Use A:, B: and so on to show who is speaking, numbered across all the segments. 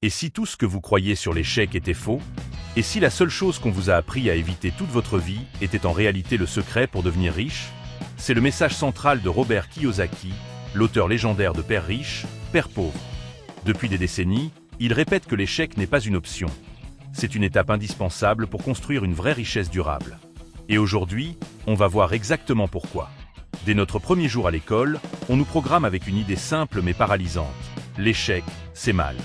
A: Et si tout ce que vous croyez sur l'échec était faux? Et si la seule chose qu'on vous a appris à éviter toute votre vie était en réalité le secret pour devenir riche? C'est le message central de Robert Kiyosaki, l'auteur légendaire de Père riche, Père pauvre. Depuis des décennies, il répète que l'échec n'est pas une option. C'est une étape indispensable pour construire une vraie richesse durable. Et aujourd'hui, on va voir exactement pourquoi. Dès notre premier jour à l'école, on nous programme avec une idée simple mais paralysante. L'échec, c'est mal.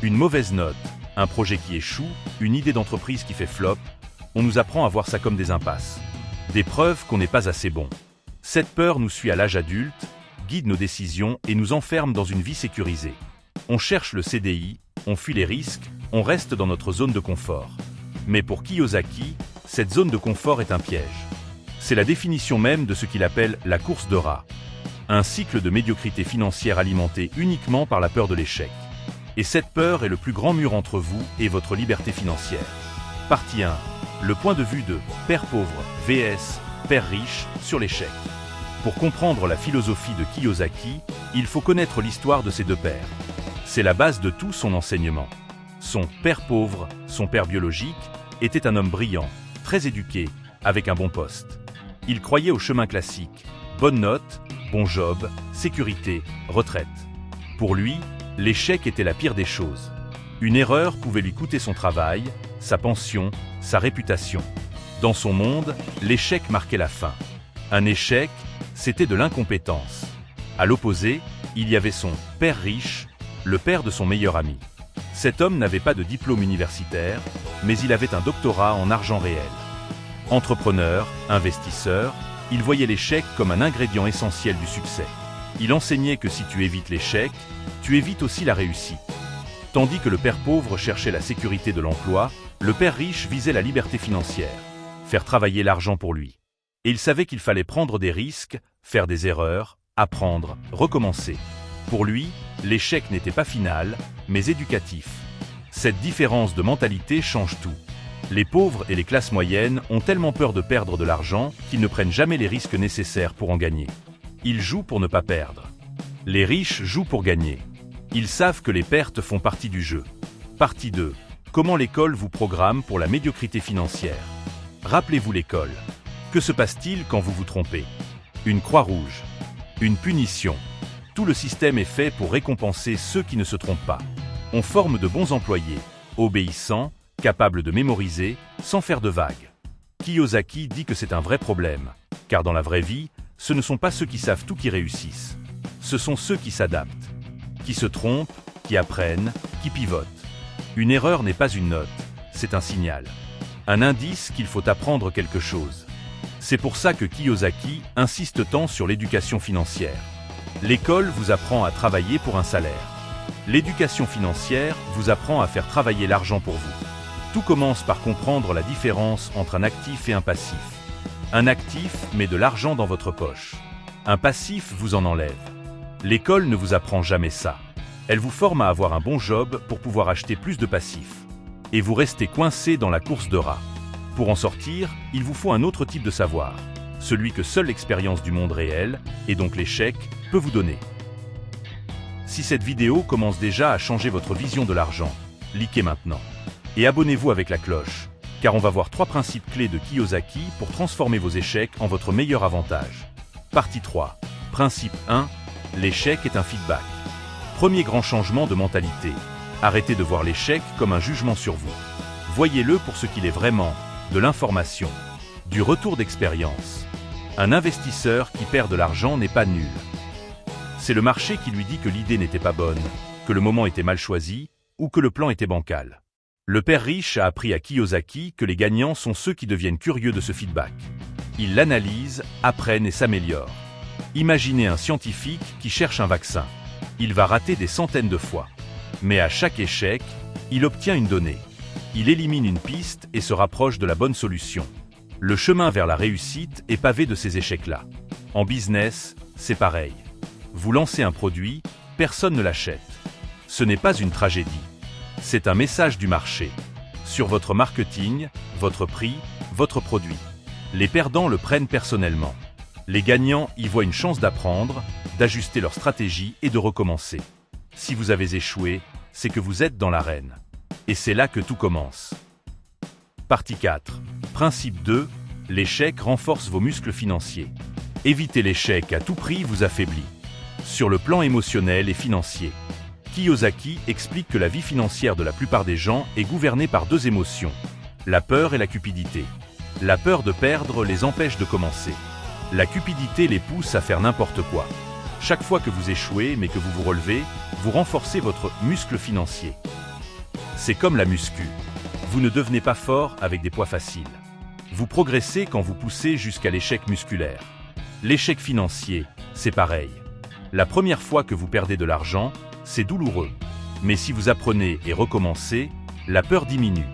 A: Une mauvaise note, un projet qui échoue, une idée d'entreprise qui fait flop, on nous apprend à voir ça comme des impasses. Des preuves qu'on n'est pas assez bon. Cette peur nous suit à l'âge adulte, guide nos décisions et nous enferme dans une vie sécurisée. On cherche le CDI, on fuit les risques, on reste dans notre zone de confort. Mais pour Kiyosaki, cette zone de confort est un piège. C'est la définition même de ce qu'il appelle la course de rat. Un cycle de médiocrité financière alimenté uniquement par la peur de l'échec. Et cette peur est le plus grand mur entre vous et votre liberté financière. Partie 1. Le point de vue de Père pauvre vs Père riche sur l'échec. Pour comprendre la philosophie de Kiyosaki, il faut connaître l'histoire de ces deux pères. C'est la base de tout son enseignement. Son père pauvre, son père biologique, était un homme brillant, très éduqué, avec un bon poste. Il croyait au chemin classique, bonne note, bon job, sécurité, retraite. Pour lui, l'échec était la pire des choses. Une erreur pouvait lui coûter son travail, sa pension, sa réputation. Dans son monde, l'échec marquait la fin. Un échec, c'était de l'incompétence. À l'opposé, il y avait son père riche, le père de son meilleur ami. Cet homme n'avait pas de diplôme universitaire, mais il avait un doctorat en argent réel. Entrepreneur, investisseur, il voyait l'échec comme un ingrédient essentiel du succès. Il enseignait que si tu évites l'échec, tu évites aussi la réussite. Tandis que le père pauvre cherchait la sécurité de l'emploi, le père riche visait la liberté financière, faire travailler l'argent pour lui. Et il savait qu'il fallait prendre des risques, faire des erreurs, apprendre, recommencer. Pour lui, l'échec n'était pas final, mais éducatif. Cette différence de mentalité change tout. Les pauvres et les classes moyennes ont tellement peur de perdre de l'argent qu'ils ne prennent jamais les risques nécessaires pour en gagner. Ils jouent pour ne pas perdre. Les riches jouent pour gagner. Ils savent que les pertes font partie du jeu. Partie 2. Comment l'école vous programme pour la médiocrité financière. Rappelez-vous l'école. Que se passe-t-il quand vous vous trompez? Une croix rouge. Une punition. Tout le système est fait pour récompenser ceux qui ne se trompent pas. On forme de bons employés, obéissants, capables de mémoriser, sans faire de vagues. Kiyosaki dit que c'est un vrai problème, car dans la vraie vie, ce ne sont pas ceux qui savent tout qui réussissent. Ce sont ceux qui s'adaptent, qui se trompent, qui apprennent, qui pivotent. Une erreur n'est pas une note, c'est un signal. Un indice qu'il faut apprendre quelque chose. C'est pour ça que Kiyosaki insiste tant sur l'éducation financière. L'école vous apprend à travailler pour un salaire. L'éducation financière vous apprend à faire travailler l'argent pour vous. Tout commence par comprendre la différence entre un actif et un passif. Un actif met de l'argent dans votre poche. Un passif vous en enlève. L'école ne vous apprend jamais ça. Elle vous forme à avoir un bon job pour pouvoir acheter plus de passifs. Et vous restez coincé dans la course de rat. Pour en sortir, il vous faut un autre type de savoir. Celui que seule l'expérience du monde réel, et donc l'échec, peut vous donner. Si cette vidéo commence déjà à changer votre vision de l'argent, likez maintenant. Et abonnez-vous avec la cloche, car on va voir 3 principes clés de Kiyosaki pour transformer vos échecs en votre meilleur avantage. Partie 3. Principe 1. L'échec est un feedback. Premier grand changement de mentalité. Arrêtez de voir l'échec comme un jugement sur vous. Voyez-le pour ce qu'il est vraiment, de l'information, du retour d'expérience. Un investisseur qui perd de l'argent n'est pas nul. C'est le marché qui lui dit que l'idée n'était pas bonne, que le moment était mal choisi, ou que le plan était bancal. Le père riche a appris à Kiyosaki que les gagnants sont ceux qui deviennent curieux de ce feedback. Ils l'analysent, apprennent et s'améliorent. Imaginez un scientifique qui cherche un vaccin. Il va rater des centaines de fois. Mais à chaque échec, il obtient une donnée. Il élimine une piste et se rapproche de la bonne solution. Le chemin vers la réussite est pavé de ces échecs-là. En business, c'est pareil. Vous lancez un produit, personne ne l'achète. Ce n'est pas une tragédie. C'est un message du marché. Sur votre marketing, votre prix, votre produit. Les perdants le prennent personnellement. Les gagnants y voient une chance d'apprendre, d'ajuster leur stratégie et de recommencer. Si vous avez échoué, c'est que vous êtes dans l'arène. Et c'est là que tout commence. Partie 4. Principe 2. L'échec renforce vos muscles financiers. Éviter l'échec à tout prix vous affaiblit. Sur le plan émotionnel et financier, Kiyosaki explique que la vie financière de la plupart des gens est gouvernée par deux émotions, la peur et la cupidité. La peur de perdre les empêche de commencer. La cupidité les pousse à faire n'importe quoi. Chaque fois que vous échouez mais que vous vous relevez, vous renforcez votre muscle financier. C'est comme la muscu. Vous ne devenez pas fort avec des poids faciles. Vous progressez quand vous poussez jusqu'à l'échec musculaire. L'échec financier, c'est pareil. La première fois que vous perdez de l'argent, c'est douloureux. Mais si vous apprenez et recommencez, la peur diminue.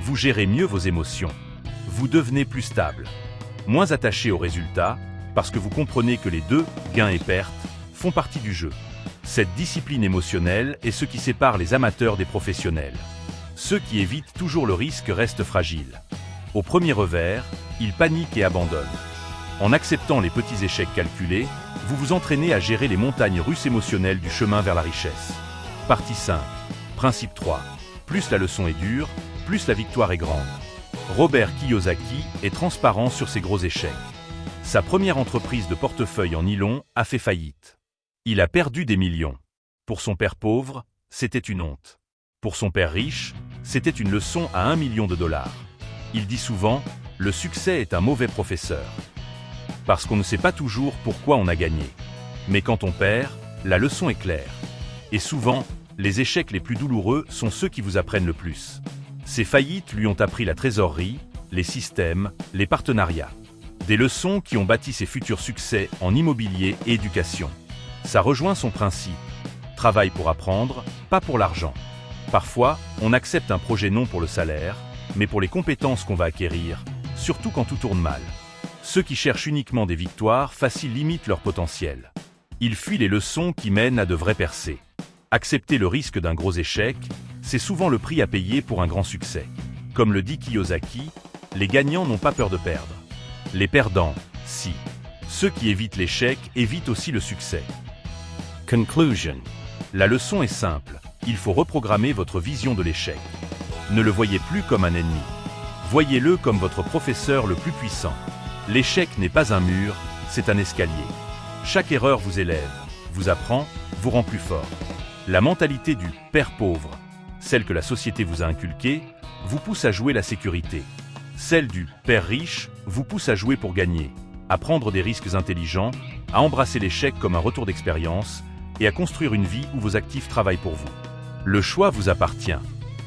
A: Vous gérez mieux vos émotions. Vous devenez plus stable. Moins attaché aux résultats, parce que vous comprenez que les deux, gains et pertes, font partie du jeu. Cette discipline émotionnelle est ce qui sépare les amateurs des professionnels. Ceux qui évitent toujours le risque restent fragiles. Au premier revers, ils paniquent et abandonnent. En acceptant les petits échecs calculés, vous vous entraînez à gérer les montagnes russes émotionnelles du chemin vers la richesse. Partie 5. Principe 3. Plus la leçon est dure, plus la victoire est grande. Robert Kiyosaki est transparent sur ses gros échecs. Sa première entreprise de portefeuille en nylon a fait faillite. Il a perdu des millions. Pour son père pauvre, c'était une honte. Pour son père riche, c'était une leçon à 1 million de dollars. Il dit souvent, le succès est un mauvais professeur. Parce qu'on ne sait pas toujours pourquoi on a gagné. Mais quand on perd, la leçon est claire. Et souvent, les échecs les plus douloureux sont ceux qui vous apprennent le plus. Ces faillites lui ont appris la trésorerie, les systèmes, les partenariats. Des leçons qui ont bâti ses futurs succès en immobilier et éducation. Ça rejoint son principe. Travail pour apprendre, pas pour l'argent. Parfois, on accepte un projet non pour le salaire, mais pour les compétences qu'on va acquérir, surtout quand tout tourne mal. Ceux qui cherchent uniquement des victoires faciles limitent leur potentiel. Ils fuient les leçons qui mènent à de vraies percées. Accepter le risque d'un gros échec, c'est souvent le prix à payer pour un grand succès. Comme le dit Kiyosaki, les gagnants n'ont pas peur de perdre. Les perdants, si. Ceux qui évitent l'échec évitent aussi le succès. Conclusion. La leçon est simple, il faut reprogrammer votre vision de l'échec. Ne le voyez plus comme un ennemi. Voyez-le comme votre professeur le plus puissant. L'échec n'est pas un mur, c'est un escalier. Chaque erreur vous élève, vous apprend, vous rend plus fort. La mentalité du « père pauvre », celle que la société vous a inculquée, vous pousse à jouer la sécurité. Celle du « père riche » vous pousse à jouer pour gagner, à prendre des risques intelligents, à embrasser l'échec comme un retour d'expérience et à construire une vie où vos actifs travaillent pour vous. Le choix vous appartient.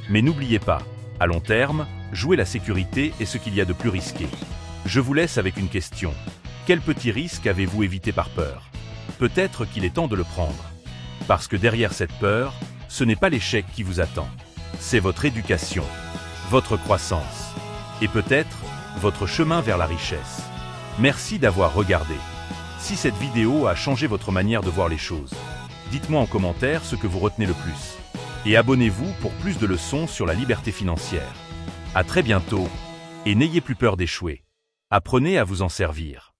A: Mais n'oubliez pas, à long terme, jouer la sécurité est ce qu'il y a de plus risqué. Je vous laisse avec une question. Quel petit risque avez-vous évité par peur? Peut-être qu'il est temps de le prendre. Parce que derrière cette peur, ce n'est pas l'échec qui vous attend. C'est votre éducation, votre croissance et peut-être votre chemin vers la richesse. Merci d'avoir regardé. Si cette vidéo a changé votre manière de voir les choses, dites-moi en commentaire ce que vous retenez le plus. Et abonnez-vous pour plus de leçons sur la liberté financière. À très bientôt et n'ayez plus peur d'échouer. Apprenez à vous en servir.